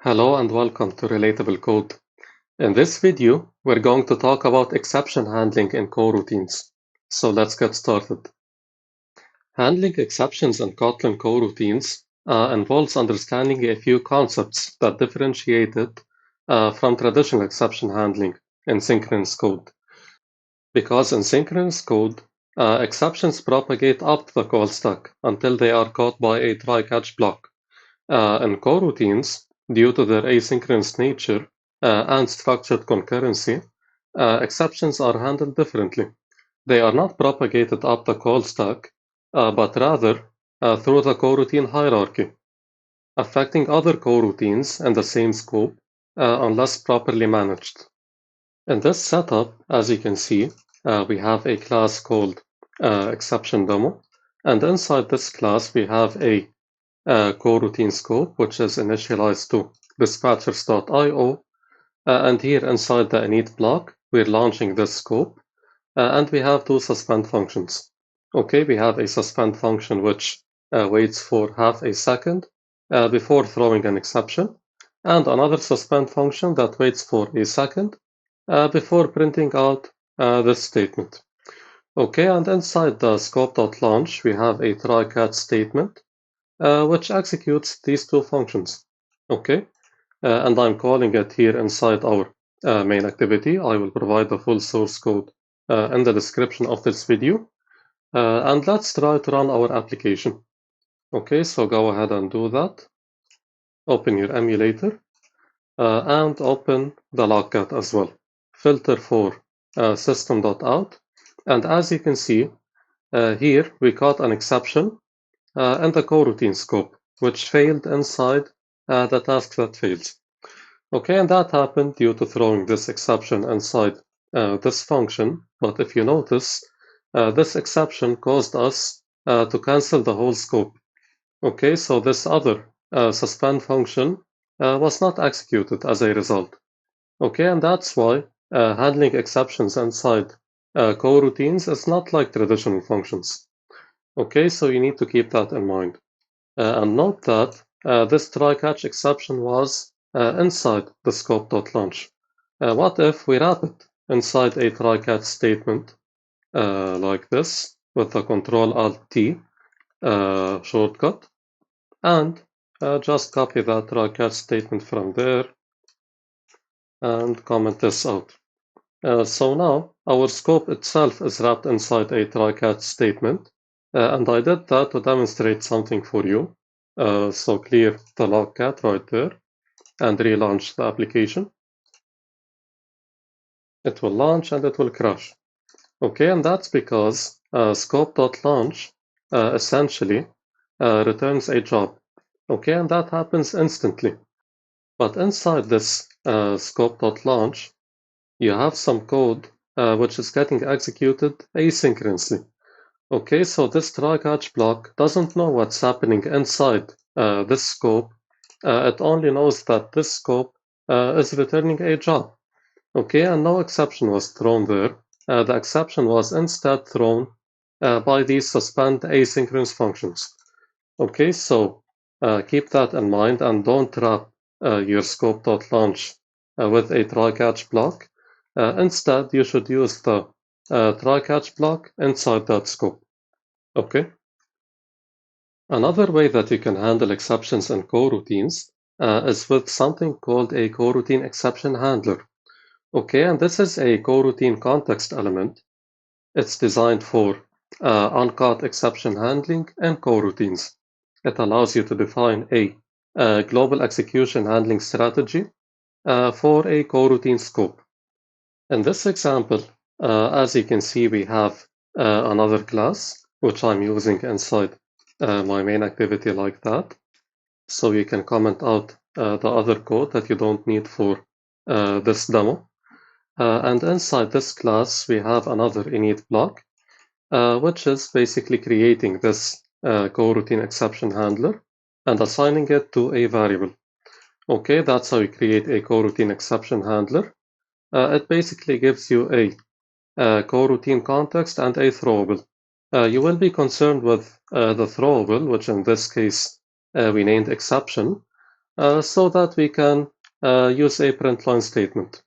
Hello and welcome to Relatable Code. In this video, we're going to talk about exception handling in coroutines. So let's get started. Handling exceptions in Kotlin coroutines involves understanding a few concepts that differentiate it from traditional exception handling in synchronous code. Because in synchronous code, exceptions propagate up the call stack until they are caught by a try-catch block. In coroutines, due to their asynchronous nature and structured concurrency, exceptions are handled differently. They are not propagated up the call stack, but rather through the coroutine hierarchy, affecting other coroutines in the same scope unless properly managed. In this setup, as you can see, we have a class called exception demo, and inside this class we have a coroutine scope, which is initialized to dispatchers.io. And here inside the init block, we're launching this scope. And we have two suspend functions. Okay, we have a suspend function which waits for half a second before throwing an exception, and another suspend function that waits for a second before printing out this statement. Okay, and inside the scope.launch, we have a try-catch statement which executes these two functions. Okay, and I'm calling it here inside our main activity. I will provide the full source code in the description of this video. And let's try to run our application. Okay, so go ahead and do that. Open your emulator and open the logcat as well. Filter for system.out. And as you can see, here we caught an exception in the coroutine scope, which failed inside the task that fails. Okay, and that happened due to throwing this exception inside this function. But if you notice, this exception caused us to cancel the whole scope. Okay, so this other suspend function was not executed as a result. Okay, and that's why handling exceptions inside coroutines is not like traditional functions. Okay, so you need to keep that in mind. And note that this try-catch exception was inside the scope.launch. What if we wrap it inside a try-catch statement like this with the Control-Alt-T shortcut, and just copy that try-catch statement from there and comment this out. So now our scope itself is wrapped inside a try-catch statement, and I did that to demonstrate something for you. So clear the logcat right there and relaunch the application. It will launch and it will crash. Okay, and that's because scope.launch essentially returns a job. Okay, and that happens instantly. But inside this scope.launch, you have some code which is getting executed asynchronously. Okay, so this try-catch block doesn't know what's happening inside this scope. It only knows that this scope is returning a job. Okay, and no exception was thrown there. The exception was instead thrown by these suspend asynchronous functions. Okay, so keep that in mind and don't wrap your scope.launch with a try-catch block. Instead, you should use the try-catch block inside that scope. Okay. Another way that you can handle exceptions in coroutines is with something called a CoroutineExceptionHandler. Okay, and this is a coroutine context element. It's designed for uncaught exception handling in coroutines. It allows you to define a global execution handling strategy for a coroutine scope. In this example, as you can see, we have another class, which I'm using inside my main activity like that. So you can comment out the other code that you don't need for this demo. And inside this class, we have another init block, which is basically creating this coroutine exception handler and assigning it to a variable. Okay, that's how you create a coroutine exception handler. It basically gives you a coroutine context and a throwable. You will be concerned with the throwable, which in this case we named exception. so that we can use a print line statement.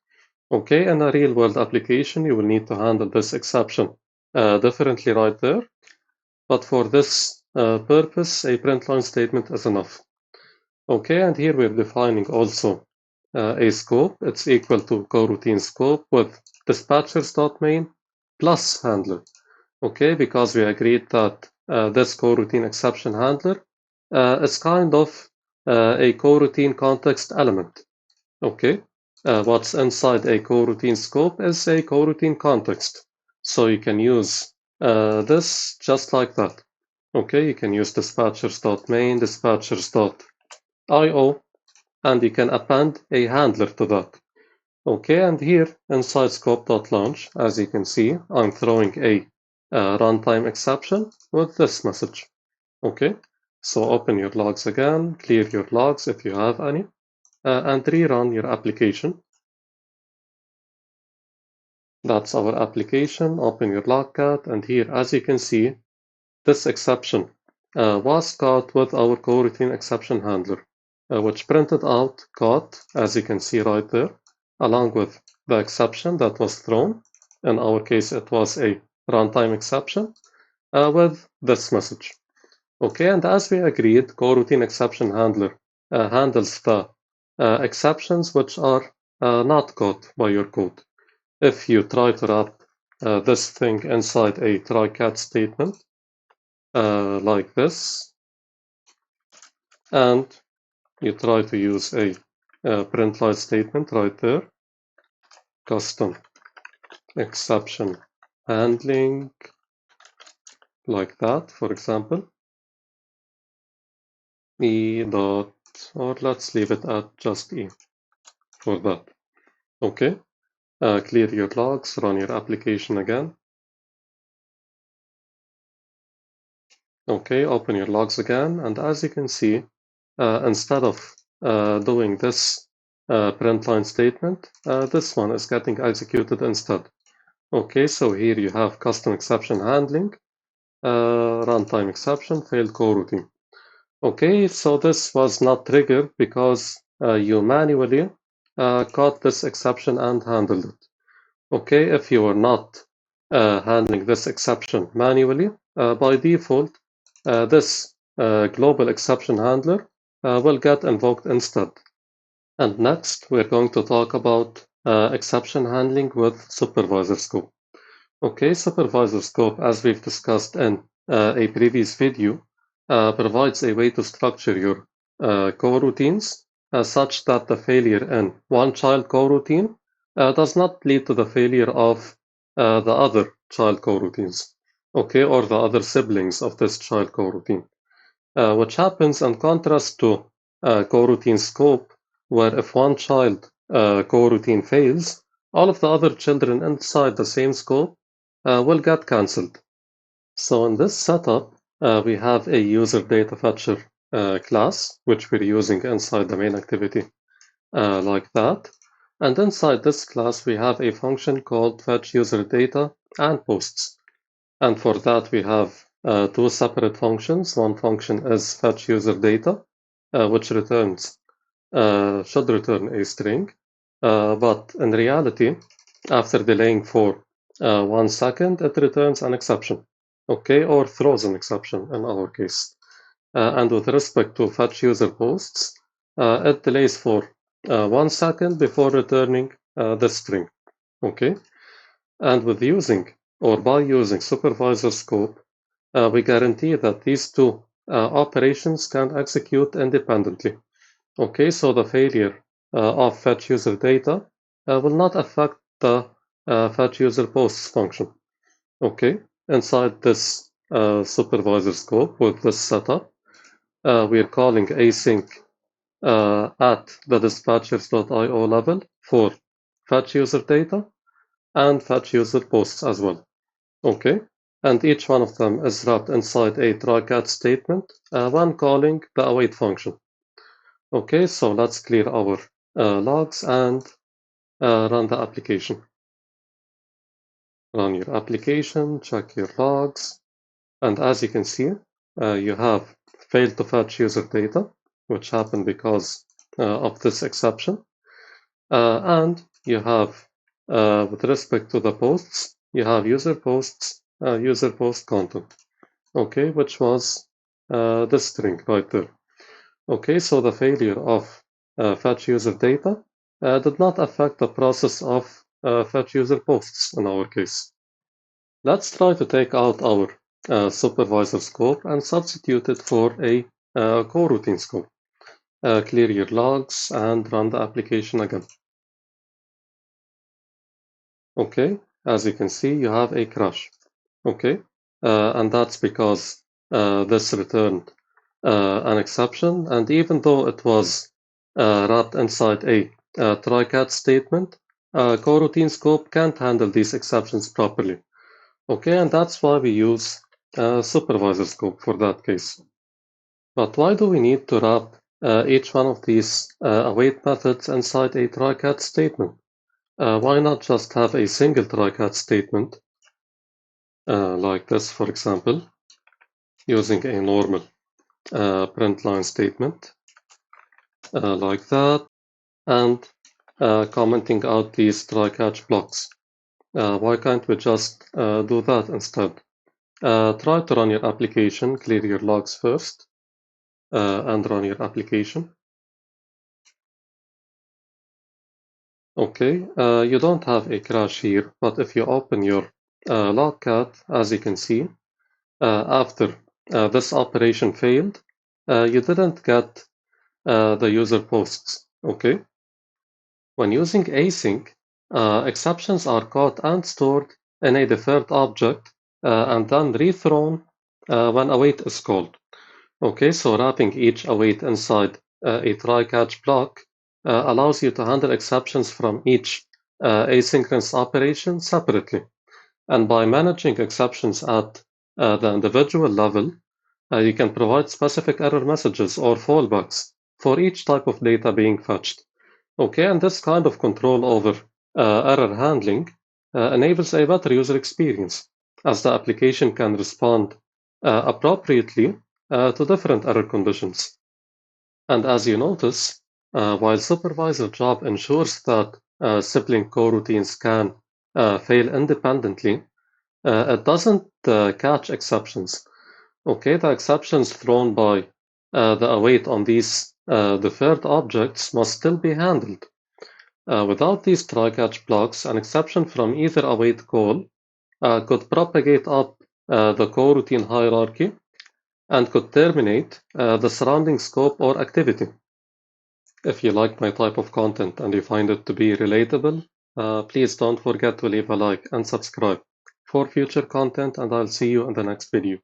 Okay, in a real world application, you will need to handle this exception differently right there. But for this purpose, a print line statement is enough. Okay, and here we're defining also a scope. It's equal to coroutine scope with dispatchers.main plus handler. Okay, because we agreed that this coroutine exception handler is kind of a coroutine context element. Okay, what's inside a coroutine scope is a coroutine context. So you can use this just like that. Okay, you can use dispatchers.main, dispatchers.io, and you can append a handler to that. Okay, and here inside scope.launch, as you can see, I'm throwing a runtime exception with this message. Okay, so open your logs again, clear your logs if you have any, and rerun your application. That's our application. Open your logcat, and here, as you can see, this exception was caught with our CoroutineExceptionHandler, which printed out caught, as you can see right there, along with the exception that was thrown. In our case, it was a runtime exception with this message. Okay, and as we agreed, CoroutineExceptionHandler handles the exceptions which are not caught by your code. If you try to wrap this thing inside a try-catch statement, like this, and you try to use a print line statement right there, custom exception handling, like that, for example, e dot, or let's leave it at just e for that. Okay, clear your logs, run your application again. Okay, open your logs again, and as you can see, instead of doing this print line statement, this one is getting executed instead. Okay, so here you have custom exception handling, runtime exception, failed coroutine. Okay, so this was not triggered because you manually caught this exception and handled it. Okay, if you are not handling this exception manually, by default, this global exception handler will get invoked instead. And next, we're going to talk about exception handling with supervisorScope. Okay, supervisorScope, as we've discussed in a previous video, provides a way to structure your coroutines such that the failure in one child coroutine does not lead to the failure of the other child coroutines, okay, or the other siblings of this child coroutine, which happens in contrast to coroutine scope, where if one child coroutine fails, all of the other children inside the same scope will get cancelled. So in this setup, we have a user data fetcher class, which we're using inside the main activity, like that. And inside this class, we have a function called fetch user data and posts. And for that, we have two separate functions. One function is fetch user data, which returns should return a string, but in reality, after delaying for 1 second, it returns an exception, okay, or throws an exception in our case. And with respect to fetch user posts, it delays for 1 second before returning the string, okay. And with using or by using supervisorScope, we guarantee that these two operations can execute independently. Okay, so the failure of fetch user data will not affect the fetch user posts function. Okay, inside this supervisorScope with this setup, we are calling async at the dispatchers.io level for fetch user data and fetch user posts as well. Okay, and each one of them is wrapped inside a try-catch statement when calling the await function. Okay, so let's clear our logs and run the application. Run your application, check your logs, and as you can see, you have failed to fetch user data, which happened because of this exception. And you have, with respect to the posts, you have user posts, user post content, okay, which was this string right there. Okay, so the failure of fetch user data did not affect the process of fetch user posts in our case. Let's try to take out our supervisor scope and substitute it for a coroutine scope. Clear your logs and run the application again. Okay, as you can see, you have a crash. Okay, and that's because this returned an exception, and even though it was wrapped inside a try-catch statement, coroutine scope can't handle these exceptions properly. Okay, and that's why we use supervisor scope for that case. But why do we need to wrap each one of these await methods inside a try-catch statement? Why not just have a single try-catch statement like this, for example, using a normal print line statement like that, and commenting out these try-catch blocks. Why can't we just do that instead? Try to run your application, clear your logs first, and run your application. Okay, you don't have a crash here, but if you open your logcat, as you can see, after this operation failed, you didn't get the user posts, okay? When using async, exceptions are caught and stored in a deferred object and then rethrown when await is called. Okay, so wrapping each await inside a try-catch block allows you to handle exceptions from each asynchronous operation separately. And by managing exceptions at the individual level, you can provide specific error messages or fallbacks for each type of data being fetched. Okay, and this kind of control over error handling enables a better user experience, as the application can respond appropriately to different error conditions. And as you notice, while supervisor job ensures that sibling coroutines can fail independently, it doesn't catch exceptions. Okay, the exceptions thrown by the await on these deferred objects must still be handled. Without these try-catch blocks, an exception from either await call could propagate up the coroutine hierarchy and could terminate the surrounding scope or activity. If you like my type of content and you find it to be relatable, please don't forget to leave a like and subscribe for future content, and I'll see you in the next video.